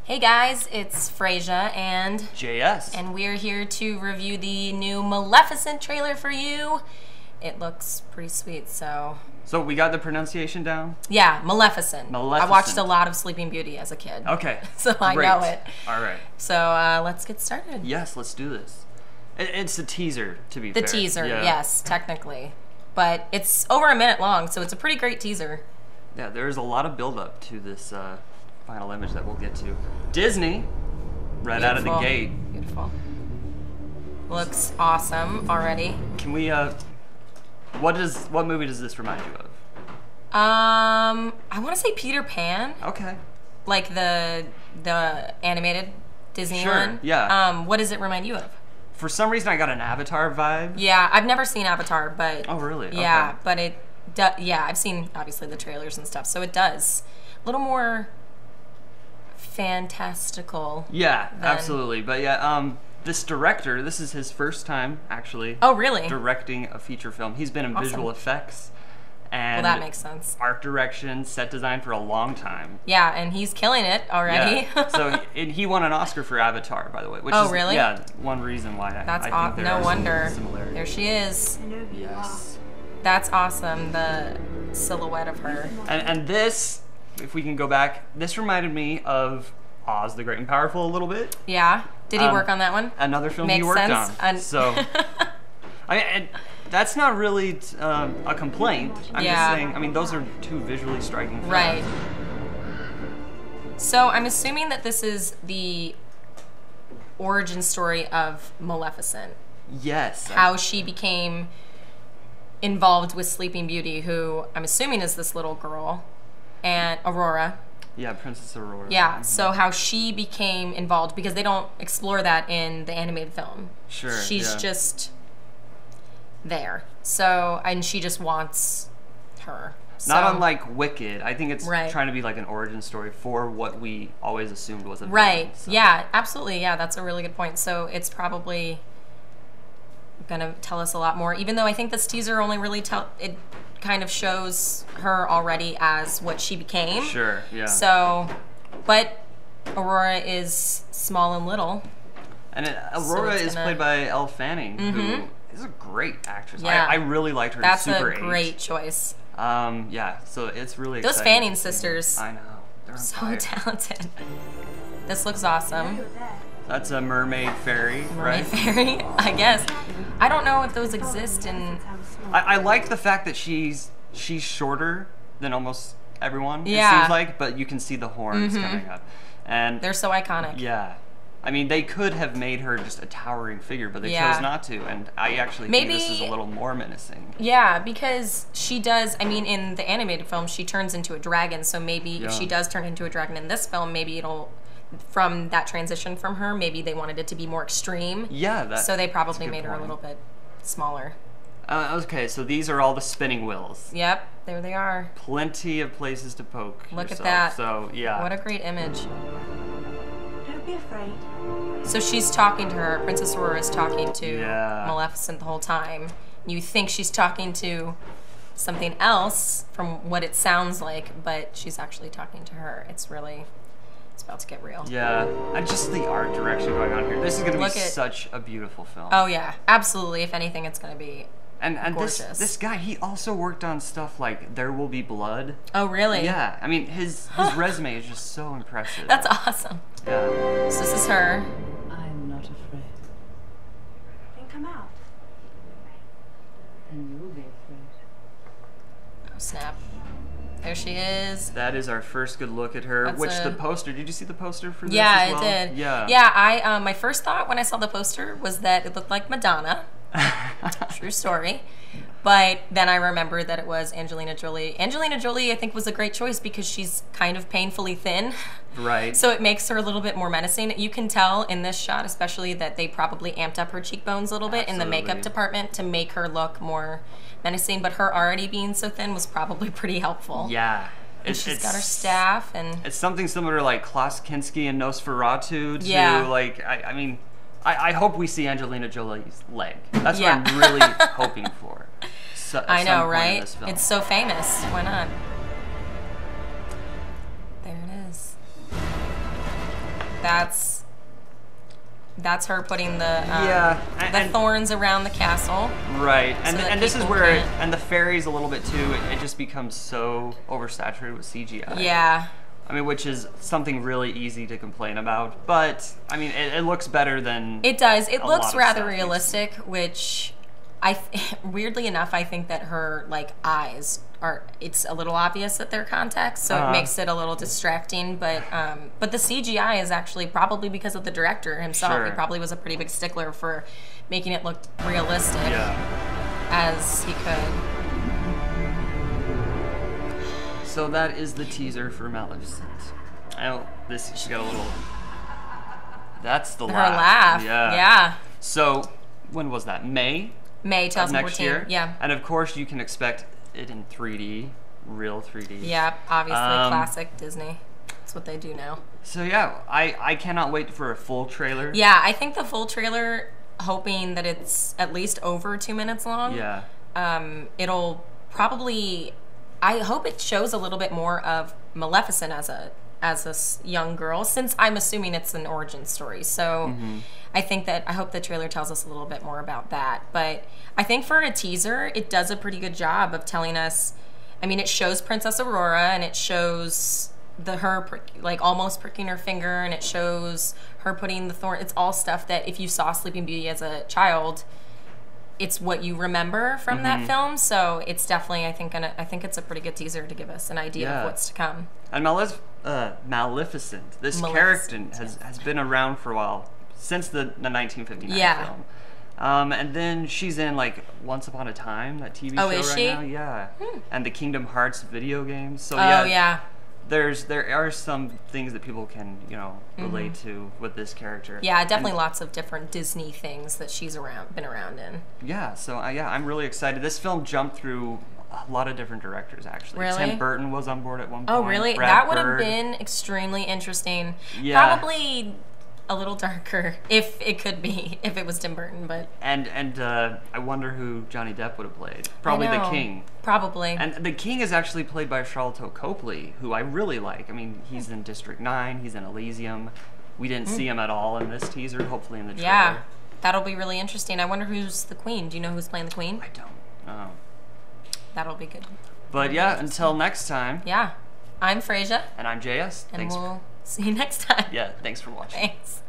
Hey guys, it's Frasier and JS. And we're here to review the new Maleficent trailer for you. It looks pretty sweet, so... So we got the pronunciation down? Yeah, Maleficent. Maleficent. I watched a lot of Sleeping Beauty as a kid. Okay. So I know it. All right. So let's get started. Yes, let's do this. It's a teaser, to be fair. The teaser, yeah. yes, technically. But it's over a minute long, so it's a pretty great teaser. Yeah, there's a lot of build-up to this final image that we'll get to. Disney, right out of the gate. Beautiful. Looks awesome already. Can we, what movie does this remind you of? I want to say Peter Pan. Okay. Like the animated Disney one? Yeah. What does it remind you of? For some reason, I got an Avatar vibe. Yeah, I've never seen Avatar, but... Oh, really? Yeah, okay. but it... Yeah, I've seen, obviously, the trailers and stuff, so it does. A little more fantastical. Yeah, absolutely. But yeah, this director, this is his first time, actually. Oh, really? Directing a feature film. He's been in visual effects and well, that makes sense. Art direction, set design for a long time. Yeah, and he's killing it already. Yeah. So he won an Oscar for Avatar, by the way. Which oh, is, really? Yeah, one reason why I think there no are wonder. some similarities. There she is. Yes. That's awesome, the silhouette of her. And this, if we can go back, this reminded me of Oz the Great and Powerful a little bit. Yeah? Did he work on that one? Another film Makes he worked sense. on. So, and that's not really a complaint. I'm just saying, I mean, those are two visually striking films. Right. So I'm assuming that this is the origin story of Maleficent. Yes. How she became involved with Sleeping Beauty, who I'm assuming is this little girl, and Aurora. Yeah, Princess Aurora. Yeah, so how she became involved, because they don't explore that in the animated film. Sure. She's just there. So, and she just wants her. So, not unlike Wicked. I think it's right. trying to be like an origin story for what we always assumed was a villain. Right. So. Yeah, absolutely. Yeah, that's a really good point. So it's probably gonna tell us a lot more, even though I think this teaser only really it kind of shows her already as what she became. Sure, yeah. So, but Aurora is small and little. And Aurora is played by Elle Fanning, who is a great actress. Yeah. I really liked her. That's Super a great choice. Yeah, so it's really exciting. Those Fanning sisters. I know. They're so talented. This looks awesome. That's a mermaid fairy, right? Mermaid fairy, I guess. I don't know if those exist in... I like the fact that she's shorter than almost everyone, yeah. it seems like, but you can see the horns coming up. And they're so iconic. Yeah. I mean, they could have made her just a towering figure, but they chose not to, and I actually think this is a little more menacing. Yeah, because she does, I mean, in the animated film, she turns into a dragon, so maybe if she does turn into a dragon in this film, maybe it'll... From that transition from her, maybe they wanted it to be more extreme. Yeah, so they probably made her a little bit smaller. Okay, so these are all the spinning wheels. Yep, there they are. Plenty of places to poke Look yourself. at that. So, yeah. What a great image. Don't be afraid. So she's talking to her. Princess Aurora is talking to Maleficent the whole time. You think she's talking to something else from what it sounds like, but she's actually talking to her. It's really... It's about to get real. Yeah, and just the art direction going on here. This is going to be such a beautiful film. Oh yeah, absolutely. If anything, it's going to be gorgeous. This guy, he also worked on stuff like There Will Be Blood. Oh really? Yeah, I mean his resume is just so impressive. That's awesome. Yeah. So this is her. I'm not afraid. Then come out. And you'll be afraid. Oh snap. There she is. That is our first good look at her. The poster, did you see the poster for this as well? I did. Yeah. Yeah, my first thought when I saw the poster was that it looked like Madonna. True story. But then I remembered that it was Angelina Jolie. Angelina Jolie, I think, was a great choice because she's kind of painfully thin. Right. So it makes her a little bit more menacing. You can tell in this shot, especially, that they probably amped up her cheekbones a little bit in the makeup department to make her look more menacing. But her already being so thin was probably pretty helpful. Yeah. And she's got her staff and... It's something similar to like Klaus Kinski and Nosferatu to like, I mean, I hope we see Angelina Jolie's leg. That's what I'm really hoping for. I know, right? It's so famous. Why not? There it is. That's her putting the and thorns around the castle. Right, and this is where can't... the fairies a little bit too. It just becomes so oversaturated with CGI. Yeah. I mean, which is something really easy to complain about, but I mean, it looks better than it does. It looks rather realistic, which weirdly enough, I think that her like eyes are. It's a little obvious that they're contacts, so it makes it a little distracting. But the CGI is actually probably because of the director himself. Sure. He probably was a pretty big stickler for making it look realistic as he could. So that is the teaser for Maleficent. She got a little. That's the laugh. Her laugh. Yeah. So when was that? May 2014. Next year. Yeah. And of course, you can expect it in 3D, real 3D. Yeah, obviously classic Disney. That's what they do now. So yeah, I cannot wait for a full trailer. Yeah, I think the full trailer, hoping that it's at least over 2 minutes long. Yeah. It'll probably. I hope it shows a little bit more of Maleficent as a young girl, since I'm assuming it's an origin story. So I hope the trailer tells us a little bit more about that. But I think for a teaser, it does a pretty good job of telling us. I mean, it shows Princess Aurora, and it shows her almost pricking her finger, and it shows her putting the thorn. It's all stuff that if you saw Sleeping Beauty as a child, it's what you remember from that film. So it's definitely, I think it's a pretty good teaser to give us an idea of what's to come. And Maleficent, this character has been around for a while, since the 1959 film. And then she's in like Once Upon a Time, that TV show is right she? now. Yeah. And the Kingdom Hearts video games. So there are some things that people can, relate to with this character. Yeah, definitely lots of different Disney things that she's been around in. Yeah, so I'm really excited. This film jumped through a lot of different directors, actually. Really? Tim Burton was on board at one point. Oh, really? Brad That would have Bird. been extremely interesting. Yeah. Probably a little darker, if it could be, if it was Tim Burton, but... And I wonder who Johnny Depp would have played. Probably the King. Probably. And the King is actually played by Charlton Copley, who I really like. I mean, he's in District 9, he's in Elysium. We didn't see him at all in this teaser, hopefully in the trailer. Yeah, that'll be really interesting. I wonder who's the Queen. Do you know who's playing the Queen? I don't know. That'll be good. But yeah, until next time. Yeah. I'm Frasier. And I'm JS. And we'll see you next time. Yeah, thanks for watching. Thanks.